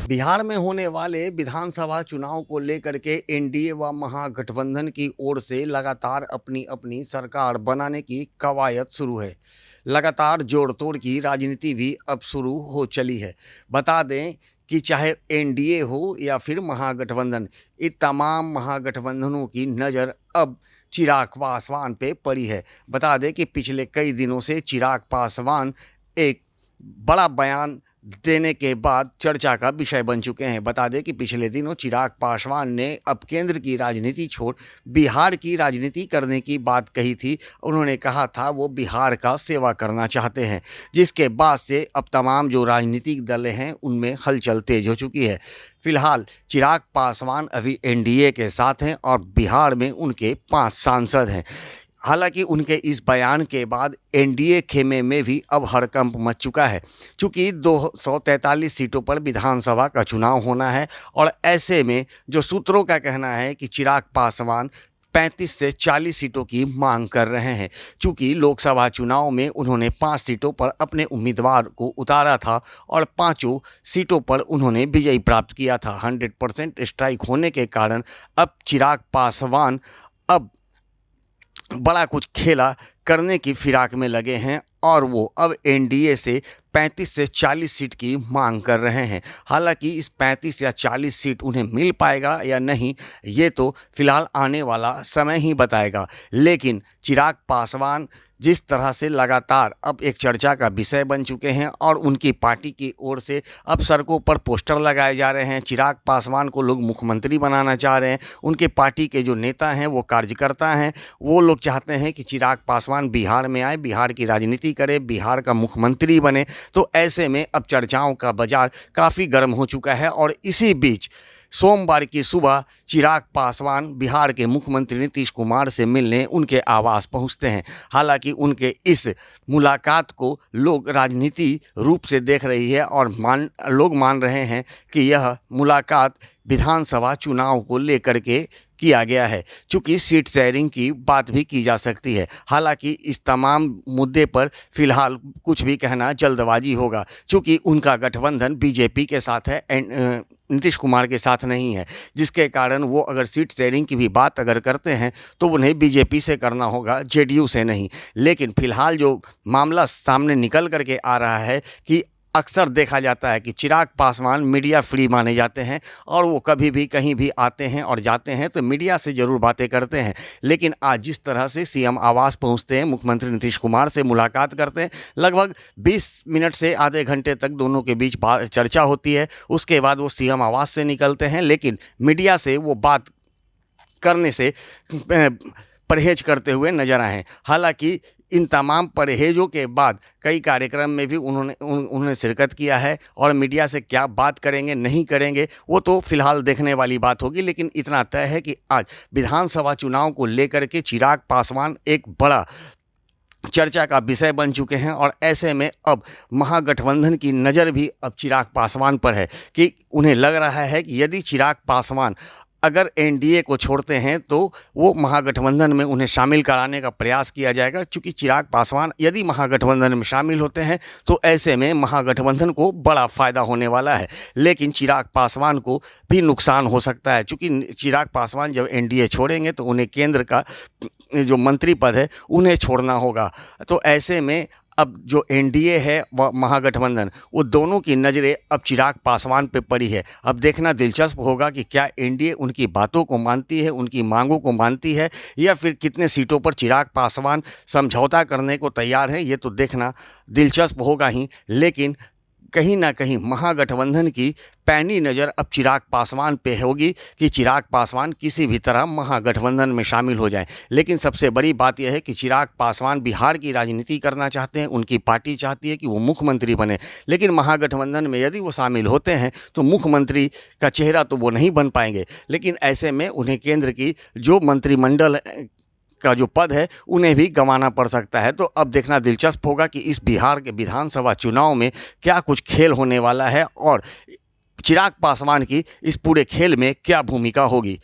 बिहार में होने वाले विधानसभा चुनाव को लेकर के एनडीए व महागठबंधन की ओर से लगातार अपनी अपनी सरकार बनाने की कवायद शुरू है। लगातार जोड़ तोड़ की राजनीति भी अब शुरू हो चली है। बता दें कि चाहे एनडीए हो या फिर महागठबंधन, इन तमाम महागठबंधनों की नज़र अब चिराग पासवान पे पड़ी है। बता दें कि पिछले कई दिनों से चिराग पासवान एक बड़ा बयान देने के बाद चर्चा का विषय बन चुके हैं। बता दें कि पिछले दिनों चिराग पासवान ने अब केंद्र की राजनीति छोड़ बिहार की राजनीति करने की बात कही थी। उन्होंने कहा था वो बिहार का सेवा करना चाहते हैं, जिसके बाद से अब तमाम जो राजनीतिक दल हैं उनमें हलचल तेज हो चुकी है। फिलहाल चिराग पासवान अभी एनडीए के साथ हैं और बिहार में उनके 5 सांसद हैं। हालांकि उनके इस बयान के बाद एनडीए खेमे में भी अब हड़कंप मच चुका है, क्योंकि 243 सीटों पर विधानसभा का चुनाव होना है और ऐसे में जो सूत्रों का कहना है कि चिराग पासवान 35 से 40 सीटों की मांग कर रहे हैं। चूँकि लोकसभा चुनाव में उन्होंने 5 सीटों पर अपने उम्मीदवार को उतारा था और 5 सीटों पर उन्होंने विजय प्राप्त किया था। 100% स्ट्राइक होने के कारण अब चिराग पासवान अब बड़ा कुछ खेला करने की फिराक में लगे हैं और वो अब एनडीए से 35 से 40 सीट की मांग कर रहे हैं। हालांकि इस 35 या 40 सीट उन्हें मिल पाएगा या नहीं, ये तो फिलहाल आने वाला समय ही बताएगा। लेकिन चिराग पासवान जिस तरह से लगातार अब एक चर्चा का विषय बन चुके हैं और उनकी पार्टी की ओर से अब सड़कों पर पोस्टर लगाए जा रहे हैं। चिराग पासवान को लोग मुख्यमंत्री बनाना चाह रहे हैं। उनके पार्टी के जो नेता हैं, वो कार्यकर्ता हैं, वो लोग चाहते हैं कि चिराग पासवान बिहार में आए, बिहार की राजनीति करे, बिहार का मुख्यमंत्री बने। तो ऐसे में अब चर्चाओं का बाजार काफ़ी गर्म हो चुका है और इसी बीच सोमवार की सुबह चिराग पासवान बिहार के मुख्यमंत्री नीतीश कुमार से मिलने उनके आवास पहुंचते हैं। हालांकि उनके इस मुलाकात को लोग राजनीति रूप से देख रही है और लोग मान रहे हैं कि यह मुलाकात विधानसभा चुनाव को लेकर के किया गया है, चूँकि सीट शेयरिंग की बात भी की जा सकती है। हालांकि इस तमाम मुद्दे पर फिलहाल कुछ भी कहना जल्दबाजी होगा, चूँकि उनका गठबंधन बीजेपी के साथ है, नीतीश कुमार के साथ नहीं है, जिसके कारण वो अगर सीट शेयरिंग की भी बात अगर करते हैं तो उन्हें बीजेपी से करना होगा, जेडीयू से नहीं। लेकिन फिलहाल जो मामला सामने निकल करके आ रहा है कि अक्सर देखा जाता है कि चिराग पासवान मीडिया फ्री माने जाते हैं और वो कभी भी कहीं भी आते हैं और जाते हैं तो मीडिया से ज़रूर बातें करते हैं। लेकिन आज जिस तरह से सीएम आवास पहुंचते हैं, मुख्यमंत्री नीतीश कुमार से मुलाकात करते हैं, लगभग 20 मिनट से आधे घंटे तक दोनों के बीच चर्चा होती है। उसके बाद वो सीएम आवास से निकलते हैं, लेकिन मीडिया से वो बात करने से परहेज करते हुए नजर आए हैं। हालांकि इन तमाम परहेजों के बाद कई कार्यक्रम में भी उन्होंने शिरकत किया है और मीडिया से क्या बात करेंगे नहीं करेंगे वो तो फिलहाल देखने वाली बात होगी। लेकिन इतना तय है कि आज विधानसभा चुनाव को लेकर के चिराग पासवान एक बड़ा चर्चा का विषय बन चुके हैं और ऐसे में अब महागठबंधन की नज़र भी अब चिराग पासवान पर है कि उन्हें लग रहा है कि यदि चिराग पासवान अगर एनडीए को छोड़ते हैं तो वो महागठबंधन में उन्हें शामिल कराने का प्रयास किया जाएगा। क्योंकि चिराग पासवान यदि महागठबंधन में शामिल होते हैं तो ऐसे में महागठबंधन को बड़ा फ़ायदा होने वाला है, लेकिन चिराग पासवान को भी नुकसान हो सकता है। क्योंकि चिराग पासवान जब एनडीए छोड़ेंगे तो उन्हें केंद्र का जो मंत्री पद है उन्हें छोड़ना होगा। तो ऐसे में अब जो एनडीए है व महागठबंधन, वो दोनों की नज़रें अब चिराग पासवान पे पड़ी है। अब देखना दिलचस्प होगा कि क्या एनडीए उनकी बातों को मानती है, उनकी मांगों को मानती है, या फिर कितने सीटों पर चिराग पासवान समझौता करने को तैयार हैं, ये तो देखना दिलचस्प होगा ही। लेकिन कहीं ना कहीं महागठबंधन की पैनी नज़र अब चिराग पासवान पे होगी कि चिराग पासवान किसी भी तरह महागठबंधन में शामिल हो जाएं। लेकिन सबसे बड़ी बात यह है कि चिराग पासवान बिहार की राजनीति करना चाहते हैं, उनकी पार्टी चाहती है कि वो मुख्यमंत्री बने। लेकिन महागठबंधन में यदि वो शामिल होते हैं तो मुख्यमंत्री का चेहरा तो वो नहीं बन पाएंगे। लेकिन ऐसे में उन्हें केंद्र की जो मंत्रिमंडल का जो पद है उन्हें भी गंवाना पड़ सकता है। तो अब देखना दिलचस्प होगा कि इस बिहार के विधानसभा चुनाव में क्या कुछ खेल होने वाला है और चिराग पासवान की इस पूरे खेल में क्या भूमिका होगी।